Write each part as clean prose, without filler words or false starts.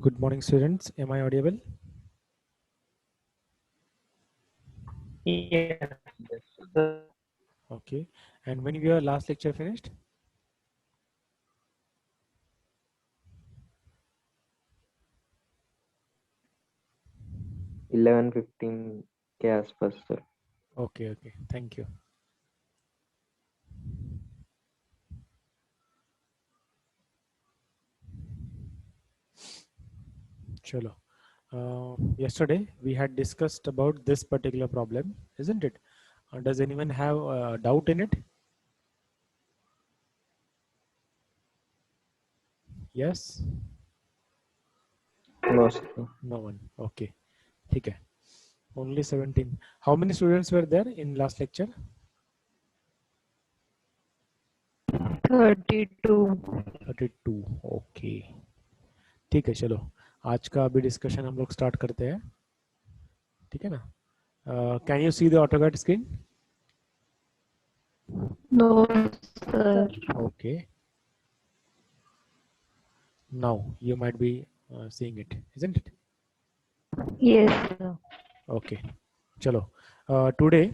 Good morning, students. Am I audible? Yes, yes. Okay. And when your last lecture finished? The 11:15 के आसपास sir. Okay, okay. Thank you. Chalo. Yesterday we had discussed about this particular problem, isn't it? Does anyone have a doubt in it? Yes? No sir. No one. Okay. ठीक है. Only 17. How many students were there in last lecture? 32. 32. Okay. ठीक है, चलो आज का अभी discussion हम लोग स्टार्ट करते हैं. ठीक है ना? Can you see the AutoCAD screen? No, sir. Okay. Now you might be seeing it, isn't it? Yes, sir. Okay. Chalo. Today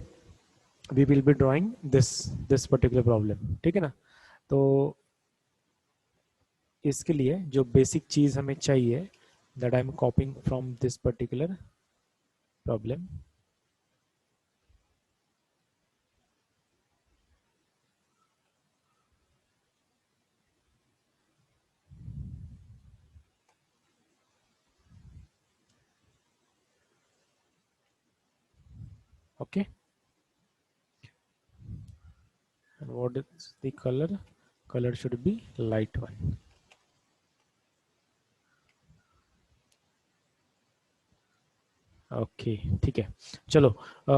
we will be drawing this particular problem. ठीक है ना? तो इसके लिए जो बेसिक चीज हमें चाहिए, that I am copying from this particular problem. Okay. And what is the color? Color should be light one. Okay, ठीक है. चलो,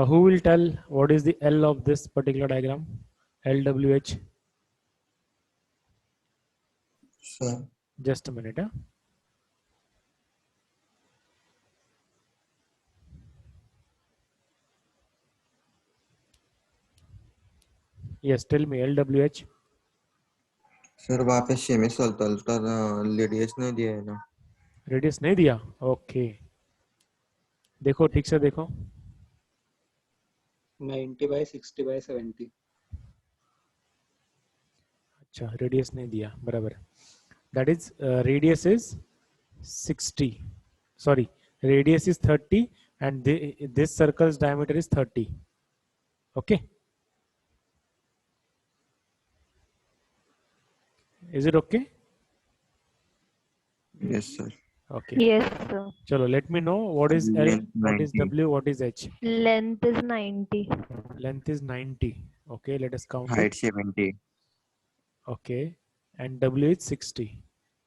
who will tell what is the L of this particular diagram? LWH. Sir, Just a minute. Yes, tell me LWH. Sir वहाँ पे शेमिस चलता radius नहीं दिया है ना. रेडियस नहीं दिया. ओके, देखो ठीक से देखो. 90 by 60 by 70. अच्छा, रेडियस नहीं दिया, बराबर. That is radius is 60. Sorry, radius is 30 and this circle's diameter is 30. Okay, is it okay? Yes sir. Okay. Yes, sir. Chalo, let me know what is L, Length what is 90. W, what is H. Length is 90. Length is 90. Okay, let us count Height it. 70. Okay, and W is 60.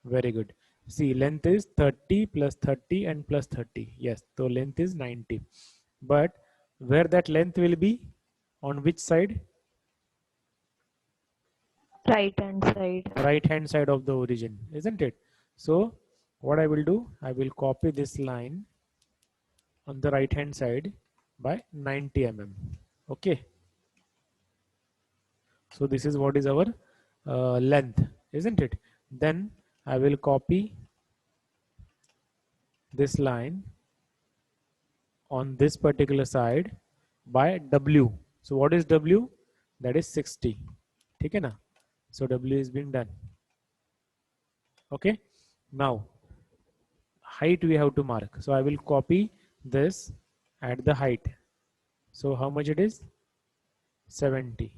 Very good. See, length is 30 plus 30 and plus 30. Yes, so length is 90. But where that length will be? On which side? Right hand side. Right hand side of the origin, isn't it? So what I will do, I will copy this line on the right hand side by 90 mm. Okay, so this is what is our length, isn't it? Then I will copy this line on this particular side by W. So what is W? That is 60. ठीक है ना? So W is being done. Okay, now height we have to mark. So I will copy this at the height. So how much it is? 70.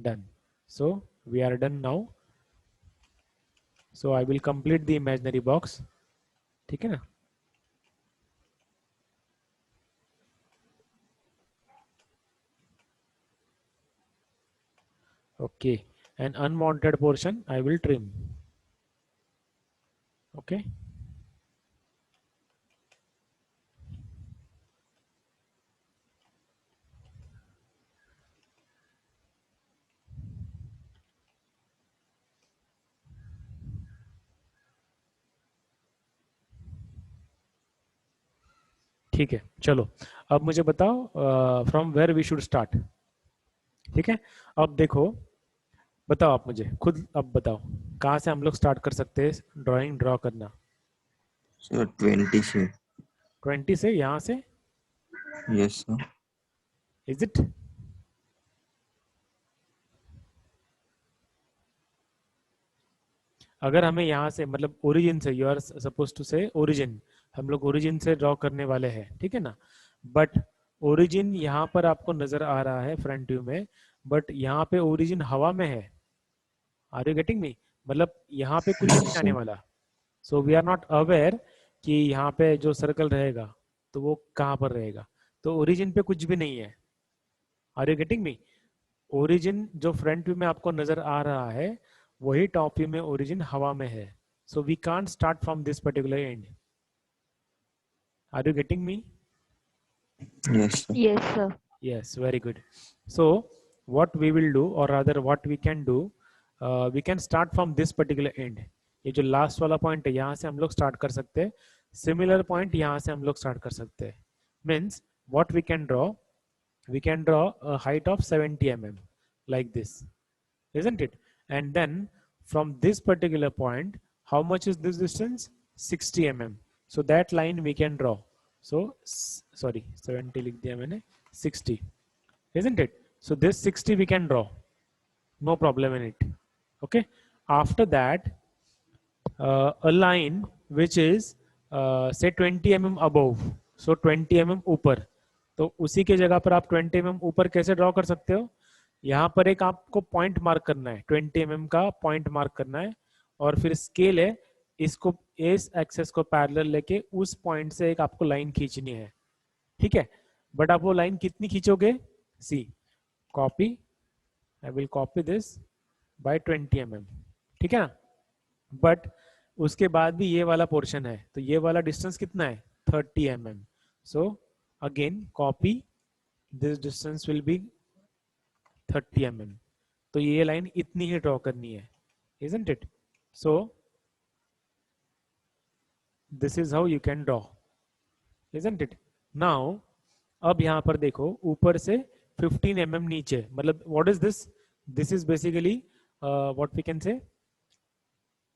Done. So we are done now. So I will complete the imaginary box. ठीक है ना? Okay, and unwanted portion I will trim. Okay. ठीक है, चलो अब मुझे बताओ from where we should start. ठीक है, अब देखो, बताओ आप मुझे खुद, अब बताओ कहाँ से हम लोग स्टार्ट कर सकते हैं ड्राइंग ड्रॉ करना. सर 20 से 20 से, यहाँ से, यस सर इज इट? अगर हमें यहाँ से मतलब ओरिजिन से, यू आर सपोज टू से ओरिजिन, हम लोग ओरिजिन से ड्रॉ करने वाले हैं, ठीक है ना, बट ओरिजिन यहाँ पर आपको नजर आ रहा है फ्रंट व्यू में, बट यहाँ पे ओरिजिन हवा में है। Are you getting me? मतलब यहाँ पे कुछ नहीं आने वाला। So we are not aware कि यहाँ पे जो सर्कल रहेगा तो वो कहाँ पर रहेगा, तो ओरिजिन पे कुछ भी नहीं है। Are you getting me? Origin जो फ्रंट व्यू में आपको नजर आ रहा है वही टॉप व्यू में ओरिजिन हवा में है। So we can't start from this particular end. Are you getting me? Yes sir Yes, sir. Yes, very good. So what we will do, or rather what we can do, we can start from this particular end. ये जो last वाला point है यहाँ से हम लोग start कर सकते हैं, सिमिलर पॉइंट यहाँ से हम लोग स्टार्ट कर सकते हैं। Means what we can draw, we can draw a height of 70 mm like this, isn't it? And then from this particular point, how much is this distance? 60 mm. So that line we can draw. So sorry, 70 लिख दिया मैंने, 60, isn't it? So this 60 we can draw, no problem in it. Okay, after that a line which is say 20 mm above, so 20 mm ऊपर, तो उसी के जगह पर आप 20 mm ऊपर कैसे ड्रॉ कर सकते हो? यहाँ पर एक आपको पॉइंट मार्क करना है, 20 mm का पॉइंट मार्क करना है, और फिर स्केल है, इसको इस एक्सेस को पैरेलल लेके उस पॉइंट से एक आपको लाइन खींचनी है, ठीक है? बट आप वो लाइन कितनी खींचोगे? See, copy, I will copy this by 20 mm, ठीक है ना? बट उसके बाद भी ये वाला पोर्शन है, तो ये वाला डिस्टेंस कितना है? 30 mm. So again copy, this distance will be 30 mm. तो ये लाइन इतनी ही ड्रॉ करनी है, isn't it? So this is how you can draw, isn't it? Now अब यहाँ पर देखो, ऊपर से 15 mm नीचे, मतलब what is this? This is basically what we can say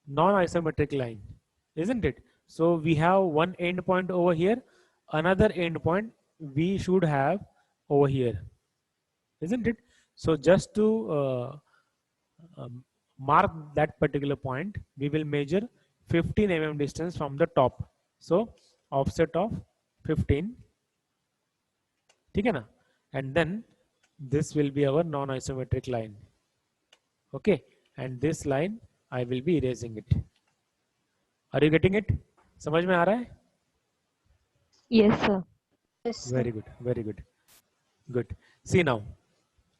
non-isometric line, isn't it? So we have one end point over here, another end point we should have over here, isn't it? So just to mark that particular point, we will measure 15 mm distance from the top. So offset of 15, ठीक है ना? And then this will be our non-isometric line. Okay, and this line I will be erasing it. Are you getting it? समझ में आ रहा है? Yes, sir. Very good, very good, good. See now,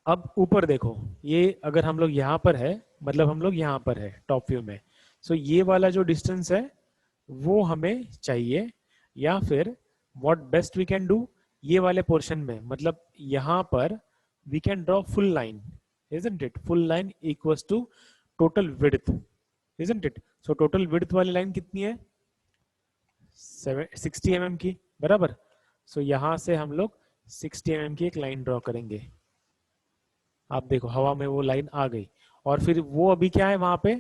अब ऊपर देखो, ये अगर हम लोग यहाँ पर है, मतलब हम लोग यहाँ पर है टॉप व्यू में, सो ये वाला जो डिस्टेंस है वो हमें चाहिए, या फिर what best we can do, ये वाले पोर्शन में, मतलब यहाँ पर we can draw full line, isn't it? Full line equals to total width, isn't it? So total width वाली लाइन कितनी है? 60 mm की, बराबर? सो यहाँ से हम लोग 60 mm की एक लाइन ड्रॉ करेंगे। आप देखो हवा में वो लाइन आ गई, और फिर वो अभी क्या है वहां पे?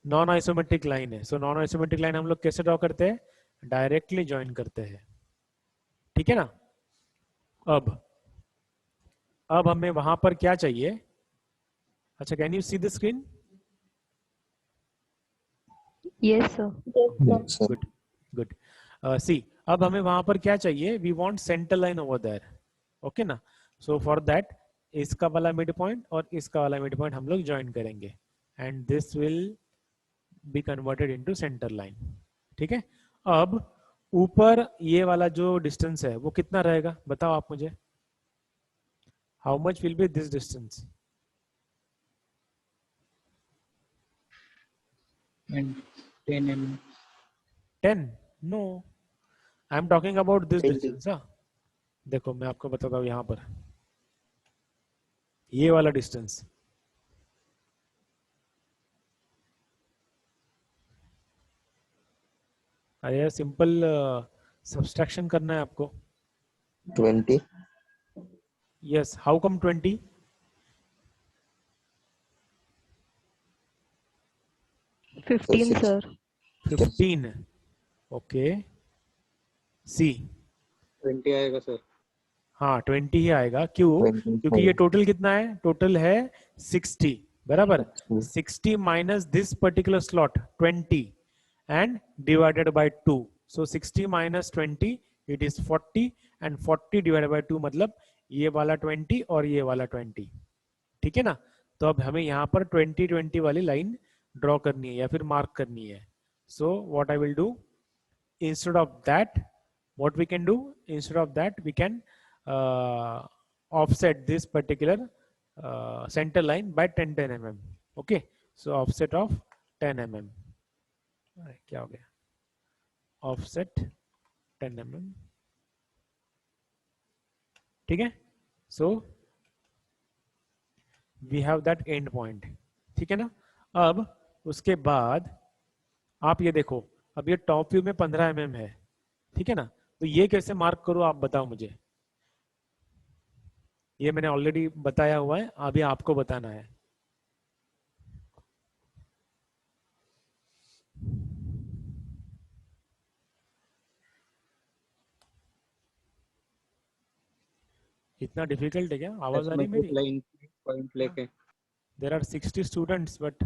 नॉन आइसोमेट्रिक लाइन है। सो नॉन आइसोमेट्रिक लाइन हम लोग कैसे ड्रॉ करते हैं? डायरेक्टली ज्वाइन करते हैं, ठीक है ना? अब हमें वहां पर क्या चाहिए? अच्छा, can you see the screen? Yes, sir. Sir good good. See, अब हमें वहां पर क्या चाहिए? We want centre line over there, okay ना? सो फॉर दैट इसका वाला मिड पॉइंट और इसका वाला मिड पॉइंट हम लोग ज्वाइन करेंगे, and this will be converted into centre line, ठीक है? अब ऊपर ये वाला जो डिस्टेंस है वो कितना रहेगा, बताओ आप मुझे। How much will be this distance? And 10 mm. 10? No, I am talking about this 20. Distance. हाँ, देखो मैं आपको बताता हूँ, यहाँ पर ये वाला डिस्टेंस, अरे सिंपल सब्सट्रैक्शन करना है आपको। 20 yes, how come 20? 15, sir. 15, okay, see 20 आएगा सर। हाँ 20 ही आएगा, क्यों? 25. क्योंकि ये टोटल कितना है? टोटल है 60, बराबर। 60 minus this particular slot 20 and divided by 2, so 60 minus 20 it is 40 and 40 divided by 2 मतलब ये वाला 20 और ये वाला 20, ठीक है ना। तो अब हमें यहाँ पर 20-20 वाली लाइन ड्रॉ करनी है या फिर मार्क करनी है। So what I will do, instead of that, what we can do, instead of that we can offset this particular center line by 10 mm. Okay, so offset of 10 mm, क्या हो गया, offset 10 mm, ठीक है। so we have that end point, ठीक है ना। अब उसके बाद आप ये देखो, अब ये टॉप व्यू में 15 mm है, ठीक है ना। तो ये कैसे मार्क करो आप बताओ मुझे, ये मैंने ऑलरेडी बताया हुआ है, अभी आपको बताना है। इतना डिफिकल्ट है क्या? आवाज आ रही है आइसोमेट्रिक मेरी? लाइन पॉइंट लेके। देयर आर 60 स्टूडेंट्स, बट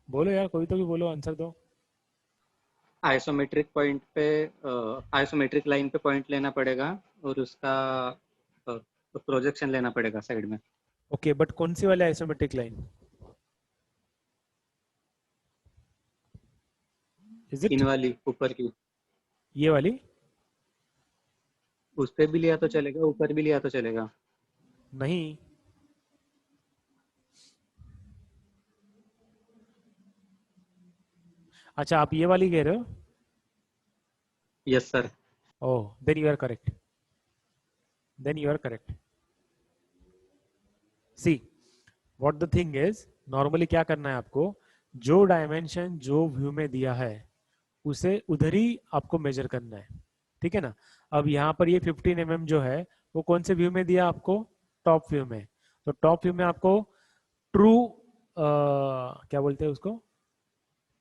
बोलो यार, कोई तो भी बोलो, आंसर दो। आइसोमेट्रिक पॉइंट पे आइसोमेट्रिक लाइन पे पॉइंट लेना पड़ेगा और उसका प्रोजेक्शन लेना पड़ेगा साइड में। ओके, बट कौन सी वाली isometric line? Is in it वाली ऊपर की, ये वाली? उस पे भी लिया तो चलेगा, ऊपर भी लिया तो चलेगा। नहीं, अच्छा आप ये वाली कह रहे हो? Yes sir. Oh, then you are correct, then you are correct. See what the thing is, normally क्या करना है आपको, जो डायमेंशन जो व्यू में दिया है उसे उधर ही आपको मेजर करना है, ठीक है ना। अब यहाँ पर ये 15 mm जो है वो कौन से व्यू में दिया आपको? टॉप व्यू में। तो टॉप व्यू में आपको ट्रू क्या बोलते हैं उसको,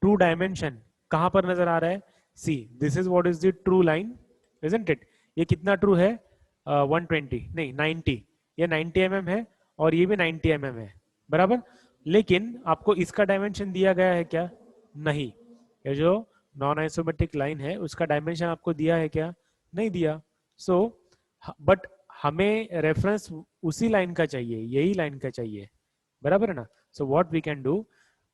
ट्रू डायमेंशन कहां पर नजर आ रहा है? See this is what is the true line, isn't it? ये कितना ट्रू है? 120 नहीं 90, ये 90 mm है और ये भी 90 mm है, बराबर। लेकिन आपको इसका डायमेंशन दिया गया है क्या? नहीं। ये जो नॉन आइसोमेट्रिक लाइन है उसका डायमेंशन आपको दिया है क्या? नहीं दिया। सो बट हमें रेफरेंस उसी लाइन का चाहिए, यही लाइन का चाहिए, बराबर है ना। So what we can do,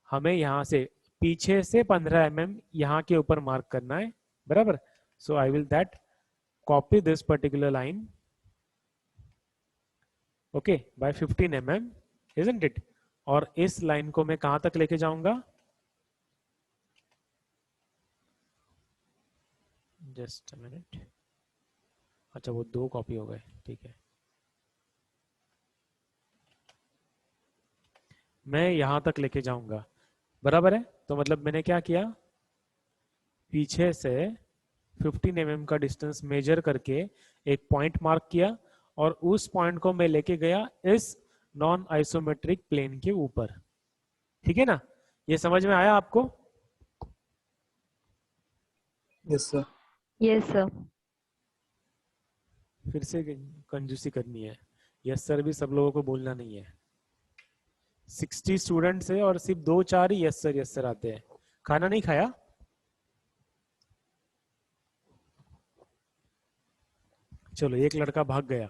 हमें यहाँ से पीछे से 15 mm यहाँ के ऊपर मार्क करना है, बराबर। So I will that copy this particular line, okay, by 15 mm, isn't it? और इस लाइन को मैं कहां तक लेके जाऊंगा? जस्ट अ मिनट, अच्छा वो 2 कॉपी हो गए, ठीक है। मैं यहां तक लेके जाऊंगा, बराबर है। तो मतलब मैंने क्या किया, पीछे से 15 mm का डिस्टेंस मेजर करके एक पॉइंट मार्क किया और उस पॉइंट को मैं लेके गया इस नॉन आइसोमेट्रिक प्लेन के ऊपर, ठीक है ना। ये समझ में आया आपको? Yes sir. Yes, sir. फिर से कंजूसी करनी है, यस सर भी सब लोगों को बोलना नहीं है। 60 स्टूडेंट्स है और सिर्फ 2-4 ही यस सर आते हैं। खाना नहीं खाया? चलो एक लड़का भाग गया,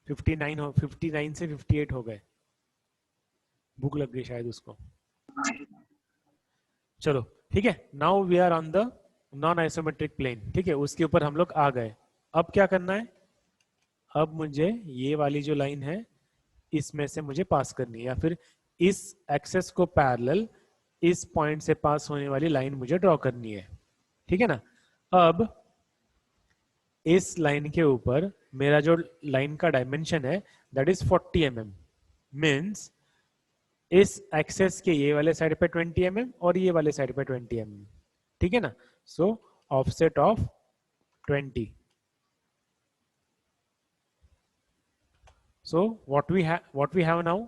59 से 58 हो गए, भूख लग गई शायद उसको। चलो ठीक है, now we are on the non isometric plane, ठीक है, उसके ऊपर हम लोग आ गए। अब क्या करना है, अब मुझे ये वाली जो लाइन है इसमें से मुझे पास करनी है, या फिर इस एक्सेस को पैरेलल इस पॉइंट से पास होने वाली लाइन मुझे ड्रॉ करनी है, ठीक है ना। अब इस लाइन के ऊपर मेरा जो लाइन का डायमेंशन है दैट इज 40 mm, मीन्स इस एक्सेस के ये वाले साइड पे 20 mm और ये वाले साइड पे 20 mm, ठीक है ना। So offset of 20, so what we have now,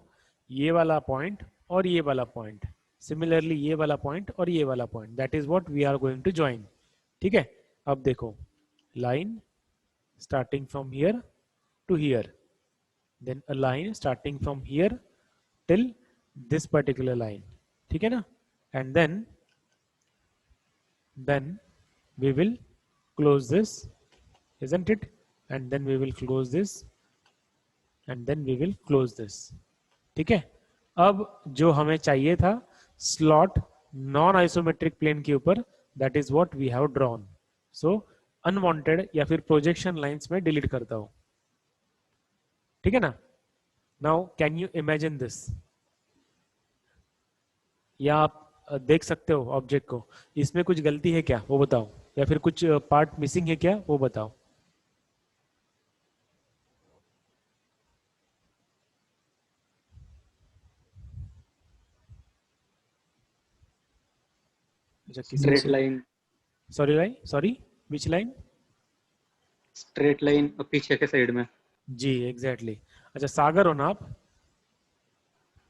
ये वाला पॉइंट और ये वाला पॉइंट, सिमिलरली ये वाला पॉइंट और ये वाला point, that is what we are going to join, ठीक है। अब देखो, line starting from here to here, then a line starting from here till this particular line, ठीक है ना, and then we will close this, isn't it, and then we will close this, and then we will close this, ठीक है। अब जो हमें चाहिए था स्लॉट नॉन आइसोमेट्रिक प्लेन के ऊपर, that is what we have drawn. So unwanted या फिर प्रोजेक्शन लाइंस में डिलीट करता हूं, ठीक है ना। Now can you imagine this, या आप देख सकते हो ऑब्जेक्ट को, इसमें कुछ गलती है क्या वो बताओ, या फिर कुछ पार्ट मिसिंग है क्या वो बताओ। अच्छा, किसी स्ट्रेट से, line, sorry which line? Straight line पीछे के साइड में। जी एग्जैक्टली अच्छा, सागर हो ना आप?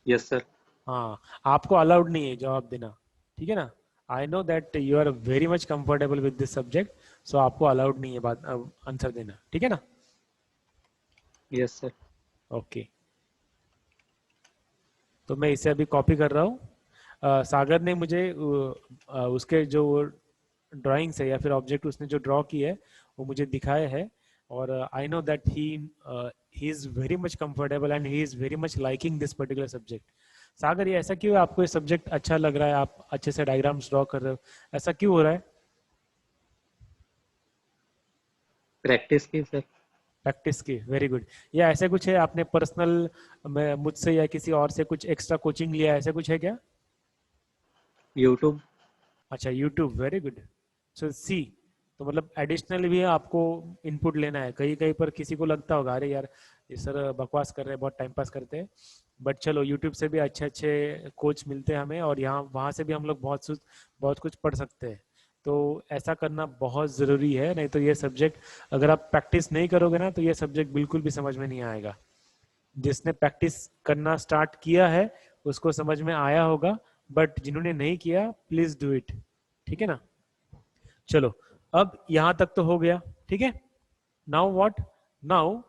Yes sir. हाँ, आपको अलाउड नहीं है जवाब देना, ठीक है ना। I know that you are very much comfortable with this subject, so आपको अलाउड नहीं है बात आंसर देना, ठीक है ना। Yes sir. ओके, तो मैं इसे अभी कॉपी कर रहा हूँ। सागर ने मुझे उसके जो ड्राइंग्स है या फिर ऑब्जेक्ट उसने जो ड्रॉ की है वो मुझे दिखाया है, और I know that he is very much comfortable and he is very much liking this particular subject. Sagar, ये ऐसा क्यों है, आपको ये सब्जेक्ट अच्छा लग रहा है, आप अच्छे से डायग्राम्स ड्रॉ कर रहे हो, ऐसा क्यों हो रहा है? प्रैक्टिस की सर। प्रैक्टिस की, वेरी गुड। या ऐसे कुछ है आपने पर्सनल में मुझसे या किसी और से कुछ एक्स्ट्रा कोचिंग लिया है, ऐसा कुछ है क्या? यूट्यूब। अच्छा, यूट्यूब, वेरी गुड। सो सी, तो मतलब एडिशनल भी आपको इनपुट लेना है। कहीं कहीं पर किसी को लगता होगा अरे यार ये सर बकवास कर रहे हैं, बहुत टाइम पास करते हैं, बट चलो यूट्यूब से भी अच्छे अच्छे कोच मिलते हैं हमें, और यहाँ वहाँ से भी हम लोग बहुत कुछ पढ़ सकते हैं। तो ऐसा करना बहुत ज़रूरी है, नहीं तो ये सब्जेक्ट अगर आप प्रैक्टिस नहीं करोगे ना तो ये सब्जेक्ट बिल्कुल भी समझ में नहीं आएगा। जिसने प्रैक्टिस करना स्टार्ट किया है उसको समझ में आया होगा, बट जिन्होंने नहीं किया प्लीज डू इट, ठीक है ना। चलो, अब यहां तक तो हो गया, ठीक है। नाउ व्हाट, नाउ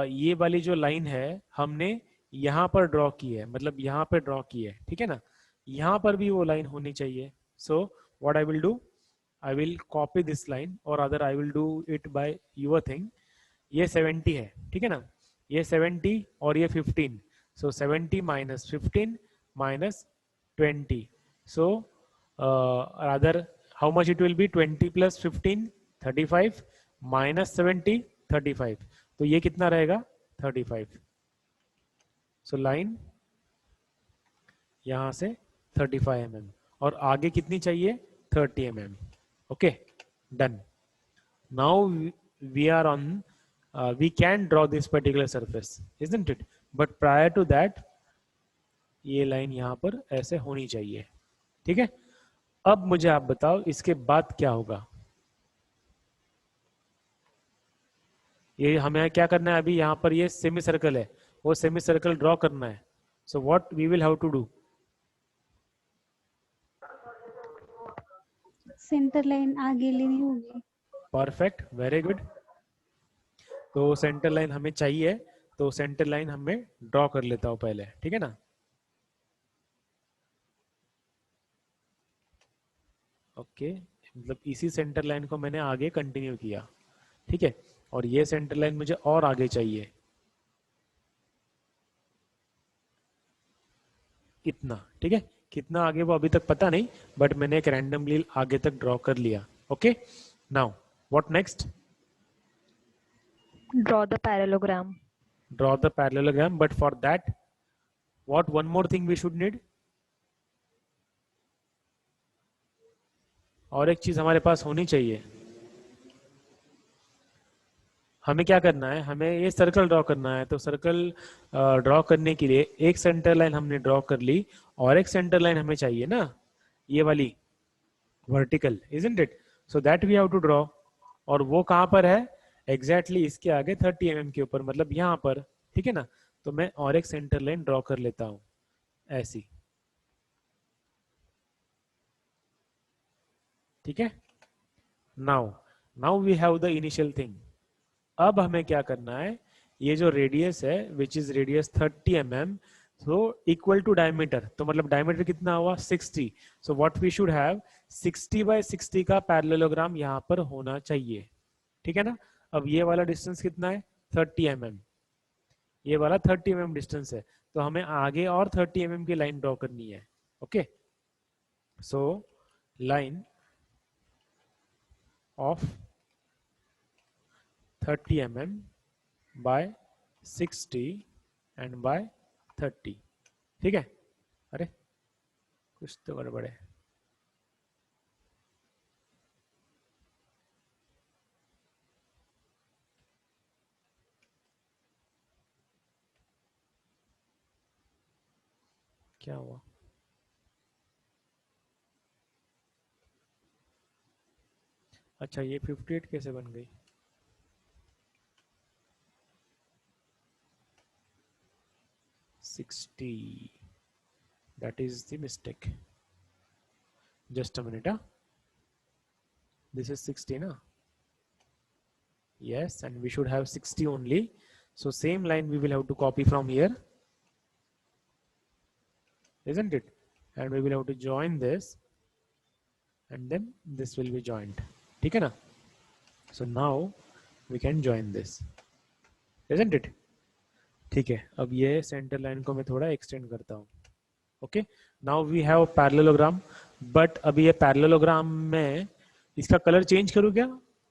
ये वाली जो लाइन है हमने यहां पर ड्रॉ की है, मतलब यहां पर ड्रॉ की है, ठीक है ना। यहां पर भी वो लाइन होनी चाहिए। So what I will do, I will copy this line, और other I will do it by your thing. ये 70 है, ठीक है ना, ये 70 और ये 15, सो 70 minus 15 minus 20, so other how much it will be, 20 plus 15 35 minus 70 35, तो ये कितना रहेगा 35। सो लाइन यहां से 35 mm, और आगे कितनी चाहिए 30 mm, okay done. Now we are on, we can draw this particular surface, isn't it? But prior to that, ये लाइन यहाँ पर ऐसे होनी चाहिए, ठीक है। अब मुझे आप बताओ इसके बाद क्या होगा। ये हमें क्या करना है अभी, यहाँ पर ये सेमी सर्कल है, वो सेमी सर्कल ड्रॉ करना है। So what we will have to do, centre line आगे लेनी होगी। Perfect, very good. तो सेंटर लाइन हमें चाहिए, तो सेंटर लाइन हमें ड्रॉ कर लेता हूं पहले, ठीक है ना। ओके, मतलब इसी सेंटर लाइन को मैंने आगे कंटिन्यू किया, ठीक है, और ये सेंटर लाइन मुझे और आगे चाहिए, इतना, ठीक है। कितना आगे वो अभी तक पता नहीं, बट मैंने एक रैंडमली आगे तक ड्रॉ कर लिया। Okay, now what next, Draw the parallelogram. draw the parallelogram, but for that what one more thing we should need, और एक चीज हमारे पास होनी चाहिए। हमें क्या करना है, हमें ये सर्कल ड्रॉ करना है, तो सर्कल ड्रॉ करने के लिए एक सेंटर लाइन हमने ड्रॉ कर ली, और एक सेंटर लाइन हमें चाहिए ना, ये वाली vertical, isn't it, so that we have to draw. और वो कहां पर है, एग्जैक्टली इसके आगे 30 mm के ऊपर, मतलब यहां पर, ठीक है ना। तो मैं और एक सेंटर लाइन ड्रॉ कर लेता हूं ऐसी, ठीक है। Now now we have the initial thing. अब हमें क्या करना है, ये जो रेडियस है which is radius 30 mm, so equal to diameter, तो मतलब डायमीटर कितना हुआ 60। So what we should have 60/60 का पैरेललोग्राम यहाँ पर होना चाहिए, ठीक है ना। अब ये वाला डिस्टेंस कितना है 30 mm, ये वाला 30 mm डिस्टेंस है, तो हमें आगे और 30 mm की लाइन ड्रॉ करनी है। Okay, so line of 30 mm by 60 and by 30, ठीक है। अरे कुछ तो गड़बड़ है, क्या हुआ? अच्छा, ये 58 कैसे बन गई? Sixty. That is the mistake. Just a minute. This is 60, na? Yes, and we should have 60 only. So same line we will have to copy from here, isn't it? And we will have to join this, and then this will be joined. ठीक है ना? So now we can join this, isn't it? ठीक है, अब ये centre line को मैं थोड़ा एक्सटेंड करता हूँ। Okay, now we have parallelogram, but अभी ये पैरेललोग्राम में इसका कलर चेंज करूँ क्या?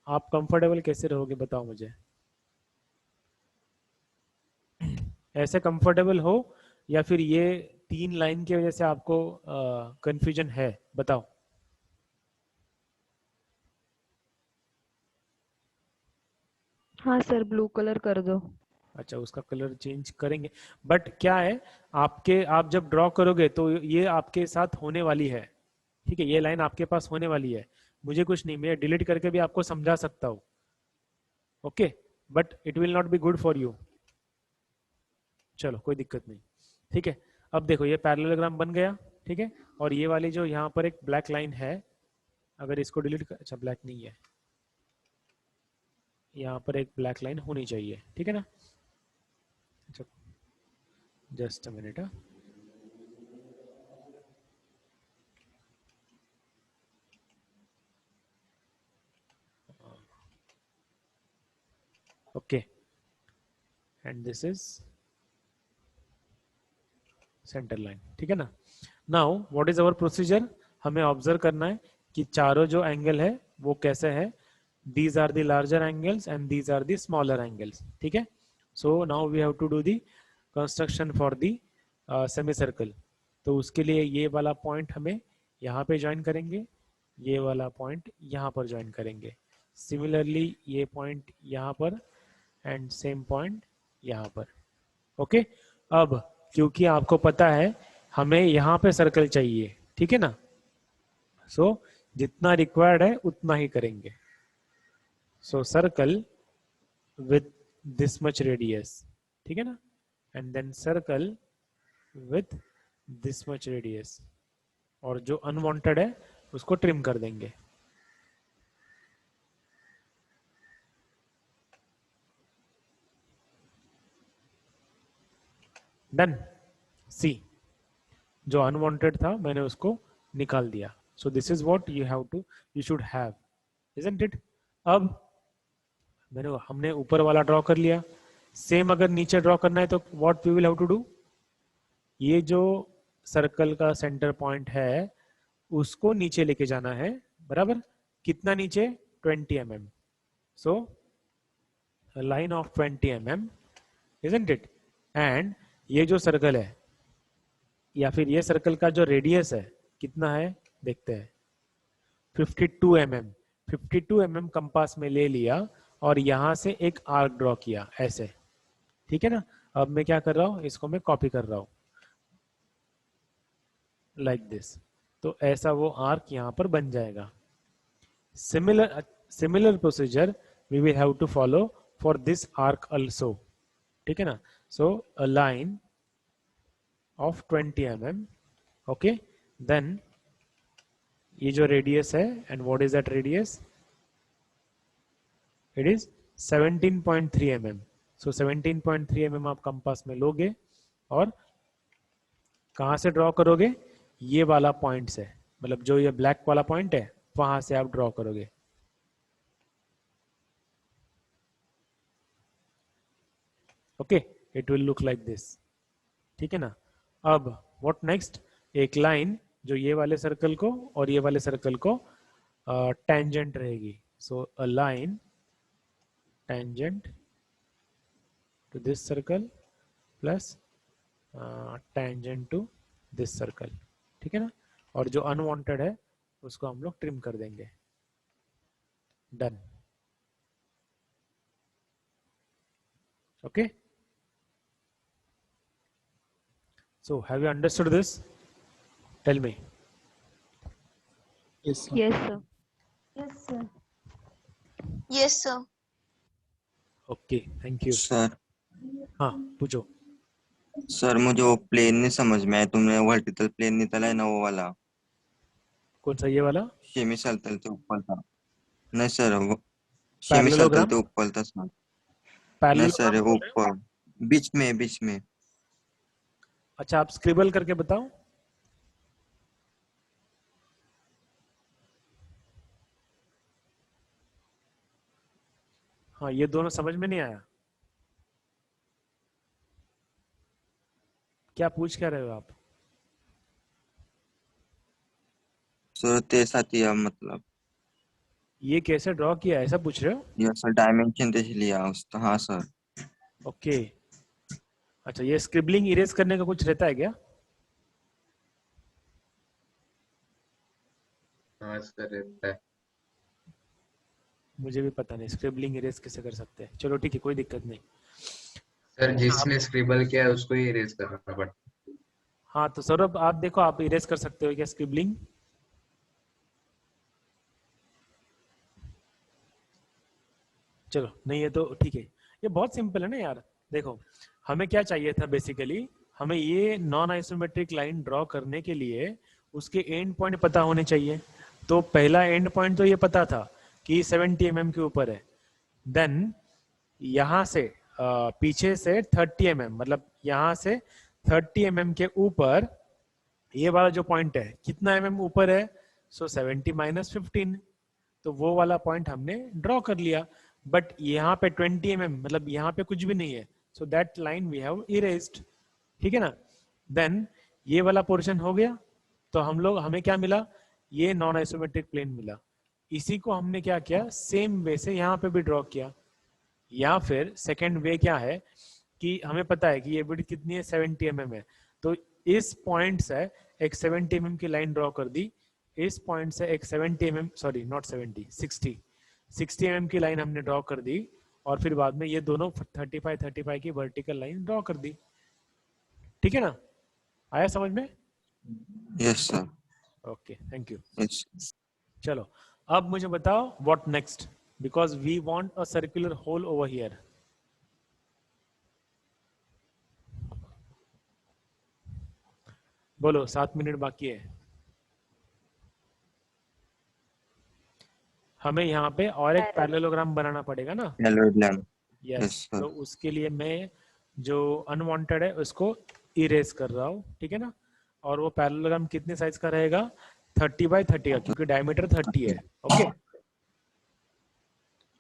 आप कंफर्टेबल कैसे रहोगे बताओ मुझे। ऐसे कंफर्टेबल हो या फिर ये 3 लाइन की वजह से आपको कंफ्यूजन है, बताओ। हाँ सर, ब्लू कलर कर दो। अच्छा, उसका कलर चेंज करेंगे, बट क्या है, आप जब ड्रॉ करोगे तो ये आपके साथ होने वाली है, ठीक है, ये लाइन आपके पास होने वाली है। मुझे कुछ नहीं, मैं डिलीट करके भी आपको समझा सकता हूँ, okay, but it will not be good for you. चलो कोई दिक्कत नहीं, ठीक है। अब देखो ये पैरेललोग्राम बन गया, ठीक है, और ये वाली जो यहाँ पर एक ब्लैक लाइन है, अगर इसको डिलीट कर, अच्छा ब्लैक नहीं है, यहाँ पर एक ब्लैक लाइन होनी चाहिए, ठीक है ना। अच्छा, just a minute. Okay, and this is centre line, ठीक है ना। Now what is our procedure, हमें ऑब्जर्व करना है कि चारों जो एंगल है वो कैसे है। These are the larger angles and these are the smaller angles, ठीक है। So now we have to do the construction for the semi circle. तो उसके लिए ये वाला पॉइंट हमें यहाँ पे ज्वाइन करेंगे, ये वाला पॉइंट यहाँ पर ज्वाइन करेंगे, सिमिलरली ये पॉइंट यहाँ पर एंड सेम पॉइंट यहाँ पर। ओके, अब क्योंकि आपको पता है हमें यहाँ पे सर्कल चाहिए, ठीक है ना, सो जितना रिक्वायर्ड है उतना ही करेंगे। So circle with this much radius, ठीक है ना, and then circle with this much radius, और जो अनवांटेड है उसको ट्रिम कर देंगे। डन। सी, जो अनवांटेड था मैंने उसको निकाल दिया। So this is what you should have, isn't it. अब हमने ऊपर वाला ड्रॉ कर लिया, सेम अगर नीचे ड्रॉ करना है तो what we will have to do, ये जो सर्कल का सेंटर पॉइंट है उसको नीचे लेके जाना है, बराबर। कितना नीचे? 20 mm। So line of 20 mm, isn't it. And ये जो सर्कल है या फिर ये सर्कल का जो रेडियस है कितना है देखते हैं, 52 mm। 52 mm कंपास में ले लिया और यहां से एक आर्क ड्रॉ किया ऐसे, ठीक है ना। अब मैं क्या कर रहा हूं, इसको मैं कॉपी कर रहा हूं लाइक दिस, तो ऐसा वो आर्क यहां पर बन जाएगा। Similar procedure we will have to follow for this arc also, ठीक है ना। So a line of 20 mm, okay, then ये जो रेडियस है, and what is that radius? It is 17.3 mm. So 17.3 mm आप कंपास में लोगे और कहाँ से ड्रॉ करोगे, ये वाला पॉइंट से, मतलब जो ये ब्लैक वाला पॉइंट है वहां से आप ड्रॉ करोगे। Okay, it will look like this, ठीक है ना। अब व्हाट नेक्स्ट, एक लाइन जो ये वाले सर्कल को और ये वाले सर्कल को टेंजेंट रहेगी। So a line tangent to this circle plus tangent to this circle, ठीक है ना। और जो अनवांटेड है उसको हम लोग ट्रिम कर देंगे। Done. Okay, so have you understood this? Tell me. Yes, sir. Yes, sir. Yes, sir. Okay, thank you. Sir हाँ पूछो। सर मुझे वो प्लेन नहीं समझ में आया, तुमने वर्टिकल प्लेन निकाला है ना वो वाला, कौन सा, ये वाला सेमी सर्कल से ऊपर था। नहीं सर, वो सेमी सर्कल पैरेललोग्राम? से ऊपर था सर। नहीं पैरेललोग्राम सर, बोल रहे हो? ऊपर बीच में। अच्छा, आप स्क्रिबल करके बताओ। हाँ, ये दोनों समझ में नहीं आया, क्या पूछ क्या रहे हो आप? सर तेसा थी मतलब, ये कैसे ड्रॉ किया, ऐसा पूछ रहे हो? ये सर डायमेंशन देख लिया उसका। हाँ सर। ओके, अच्छा, ये स्क्रिबलिंग इरेज करने का कुछ रहता है क्या? हाँ सर रहता है। मुझे भी पता नहीं स्क्रिबलिंग इरेज कैसे कर सकते हैं। चलो ठीक है, कोई दिक्कत नहीं। सर जिसने स्क्रिबल किया है उसको ही इरेज करना पड़ता है। हाँ तो सौरभ, आप देखो, आप इरेज कर सकते हो क्या स्क्रिबलिंग? चलो नहीं है तो ठीक है, ये बहुत सिंपल है ना यार। देखो, हमें क्या चाहिए था बेसिकली, हमें ये नॉन आइसोमेट्रिक लाइन ड्रॉ करने के लिए उसके एंड पॉइंट पता होने चाहिए। तो पहला एंड पॉइंट तो ये पता था कि 70 mm के ऊपर है। देन यहाँ से पीछे से 30 mm, मतलब यहाँ से 30 mm के ऊपर ये वाला जो पॉइंट है कितना mm ऊपर है, सो 70 - 15, तो वो वाला पॉइंट हमने ड्रॉ कर लिया। बट यहाँ पे 20 mm, मतलब यहाँ पे कुछ भी नहीं है, so that line we have erased, ठीक है ना। देन ये वाला पोर्शन हो गया, तो हमें क्या मिला, ये नॉन आइसोमेट्रिक प्लेन मिला। इसी को हमने क्या किया, सेम वे से यहाँ पे भी ड्रॉ किया। या फिर सेकेंड वे क्या है कि हमें पता है कि ये विड्थ कितनी है, 70 mm है, तो इस पॉइंट से एक 70 mm की लाइन ड्रॉ कर दी। इस पॉइंट से एक 70 mm, सॉरी नॉट 70, 60 mm की लाइन हमने ड्रॉ कर दी, और फिर बाद में ये दोनों 35 की वर्टिकल लाइन ड्रॉ कर दी, ठीक है ना। आया समझ में? Yes sir. Okay, thank you. Yes. चलो अब मुझे बताओ what next, because we want a circular hole over here. बोलो, 7 मिनट बाकी है। हमें यहाँ पे और एक पैरेललोग्राम बनाना पड़ेगा ना। पैरेललोग्राम। Yes, Yes, sir. तो उसके लिए मैं जो अनवांटेड है उसको इरेज कर रहा हूँ, ठीक है ना। और वो पैरेललोग्राम कितने साइज का रहेगा, 30x30 का, क्योंकि डायमीटर 30 है। ओके,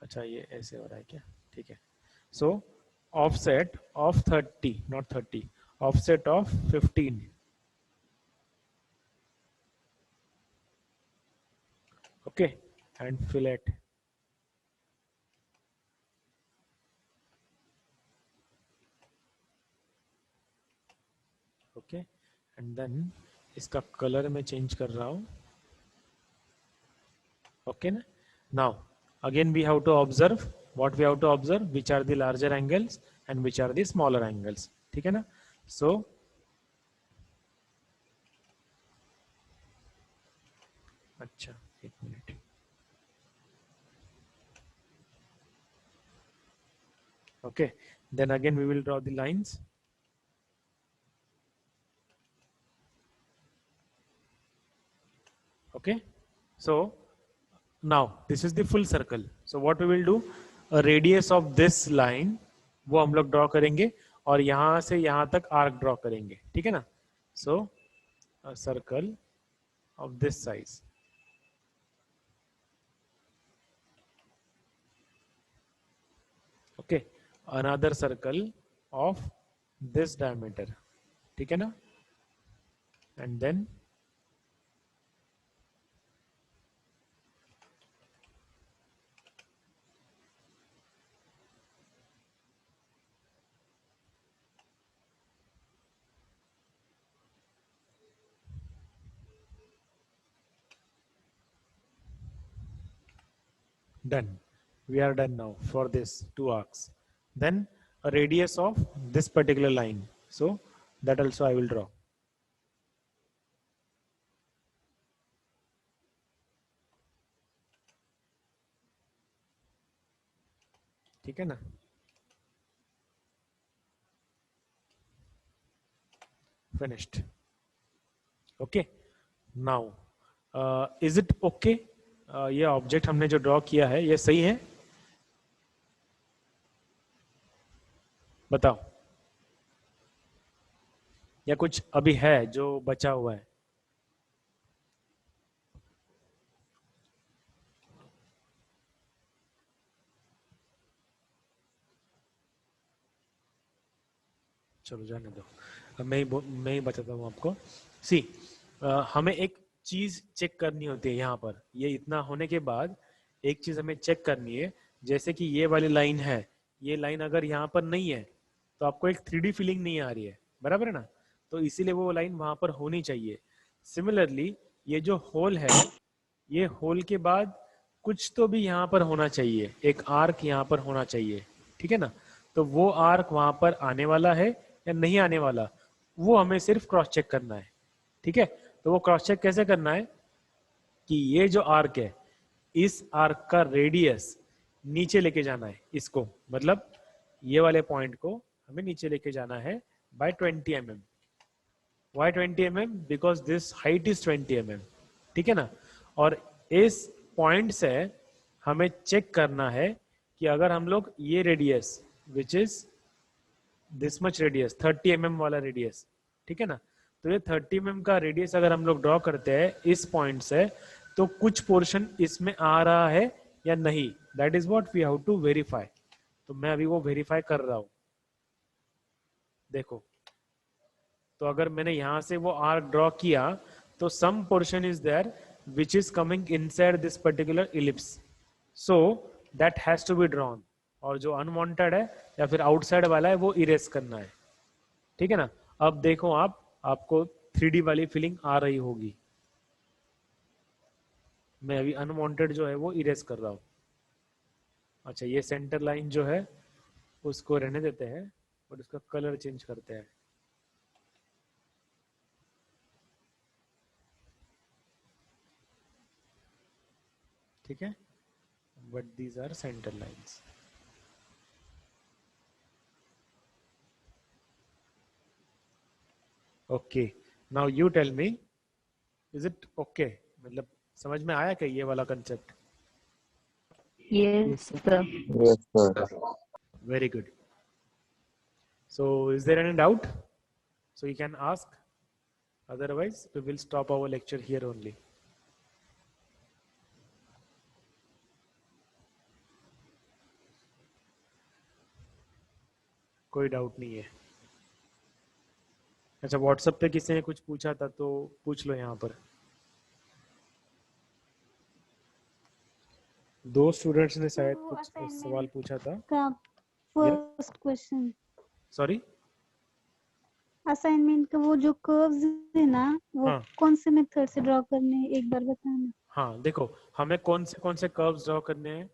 अच्छा ये ऐसे हो रहा है क्या, ठीक है। So offset of 30, not 30, offset of 15, okay, and fillet. Okay, and then इसका कलर मैं चेंज कर रहा हूँ, ओके ना। Now again we have to observe, what we have to observe, which are the larger angles and which are the smaller angles, ठीक है ना। So अच्छा एक minute, okay, then again we will draw the lines। Okay, so now this is the full circle, so what we will do, radius of this line वो हम लोग draw करेंगे और यहां से यहां तक आर्क ड्रॉ करेंगे, ठीक है ना। So circle of this size, okay, another circle of this diameter, ठीक है ना, and then done. We are done now for this two arcs. Then a radius of this particular line. So that also I will draw. ठीक है ना। Finished. Okay. Now, is it okay? ये object हमने जो draw किया है ये सही है? बताओ, या कुछ अभी है जो बचा हुआ है? चलो जाने दो, अब मैं ही बताता हूँ आपको। सी, हमें एक चीज चेक करनी होती है यहाँ पर। ये इतना होने के बाद एक चीज हमें चेक करनी है, जैसे कि ये वाली लाइन है, ये लाइन अगर यहाँ पर नहीं है तो आपको एक 3D फीलिंग नहीं आ रही है, बराबर है ना। तो इसीलिए वो लाइन वहां पर होनी चाहिए। सिमिलरली ये जो होल है, ये होल के बाद कुछ तो भी यहाँ पर होना चाहिए, एक आर्क यहाँ पर होना चाहिए, ठीक है ना। तो वो आर्क वहां पर आने वाला है या नहीं आने वाला, वो हमें सिर्फ क्रॉस चेक करना है, ठीक है। तो वो क्रॉस चेक कैसे करना है कि ये जो आर्क है, इस आर्क का रेडियस नीचे लेके जाना है इसको, मतलब ये वाले पॉइंट को हमें नीचे लेके जाना है bye 20 mm। Why 20 mm? Because this height is 20 mm, ठीक है ना। और इस पॉइंट से हमें चेक करना है कि अगर हम लोग ये radius which is this much radius, 30 mm वाला रेडियस, ठीक है ना। तो ये 30 mm का रेडियस अगर हम लोग ड्रॉ करते हैं इस पॉइंट से, तो कुछ पोर्शन इसमें आ रहा है या नहीं, that is what we have to verify. तो मैं अभी वो वेरीफाई कर रहा हूं। देखो, तो अगर मैंने यहां से वो आर्क ड्रॉ किया तो some portion is there which is coming inside this particular ellipse, so that has to be drawn. और जो अनवांटेड है या फिर आउटसाइड वाला है वो इरेज करना है, ठीक है ना। अब देखो आपको 3D वाली फीलिंग आ रही होगी। मैं अभी अनवांटेड जो है वो इरेज कर रहा हूँ। अच्छा, ये सेंटर लाइन जो है उसको रहने देते हैं और उसका कलर चेंज करते हैं। ठीक है, but these are centre lines. Okay, now you tell me, is it okay? मतलब समझ में आया क्या ये वाला concept? Yes, sir. Yes, sir. Very good. So is there any doubt? So you can ask, otherwise we will stop our lecture here only. कोई doubt नहीं है? अच्छा, व्हाट्सएप पे किसी ने कुछ पूछा था तो पूछ लो यहाँ पर। दो स्टूडेंट्स ने शायद वो कुछ assignment सवाल पूछा था। का फर्स्ट क्वेश्चन, सॉरी, असाइनमेंट का वो जो कर्व्स है ना, वो हाँ कौन से मेथड से ड्रॉ करने हैं, एक बार बताना। हाँ, देखो हमें कौन से कर्व्स ड्रॉ करने हैं।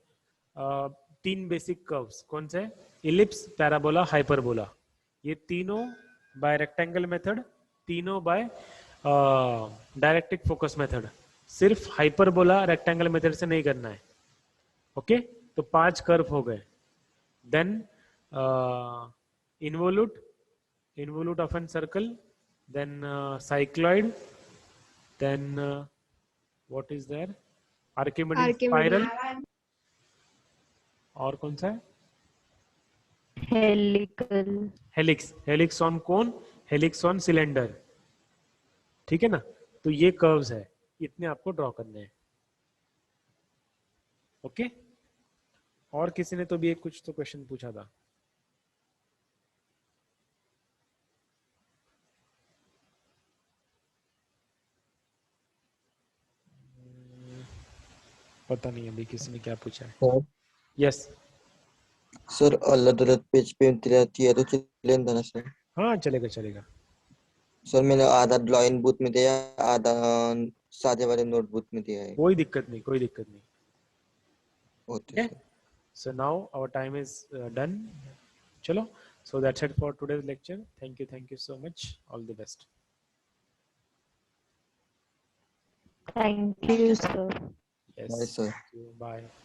3 बेसिक कर्व्स कौन से? Ellipse, parabola, hyperbola. ये तीनों बाय रेक्टेंगल मेथड, तीनों बाय डायरेक्ट्रिक फोकस मेथड। सिर्फ हाइपरबोला रेक्टेंगल मेथड से नहीं करना है, ओके। तो 5 कर्व हो गए। Then involute of an circle, then cycloid, then what is there? Archimedes spiral, और कौन सा है? Helical. Helix, helix on cone, helix on cylinder, ठीक है ना। तो ये कर्व्स है, इतने आपको ड्रॉ करने हैं। ओके, और किसी ने तो भी एक कुछ तो क्वेश्चन पूछा था। पता नहीं अभी किसी ने क्या पूछा है। सर यस, सर अलग अलग पेज पे रहती है तो चलेगा ना सर? हाँ चलेगा चलेगा। सर मैंने आधा ड्राइंग बूथ में दिया, आधा सादे वाले नोटबुक में दिया है। कोई दिक्कत नहीं, कोई दिक्कत नहीं। Okay Okay, sir. so now our time is done. Chalo, so that's it for today's lecture. Thank you so much. All the best. Thank Thank you you, sir. Sir. Yes, bye sir. thank you. Bye.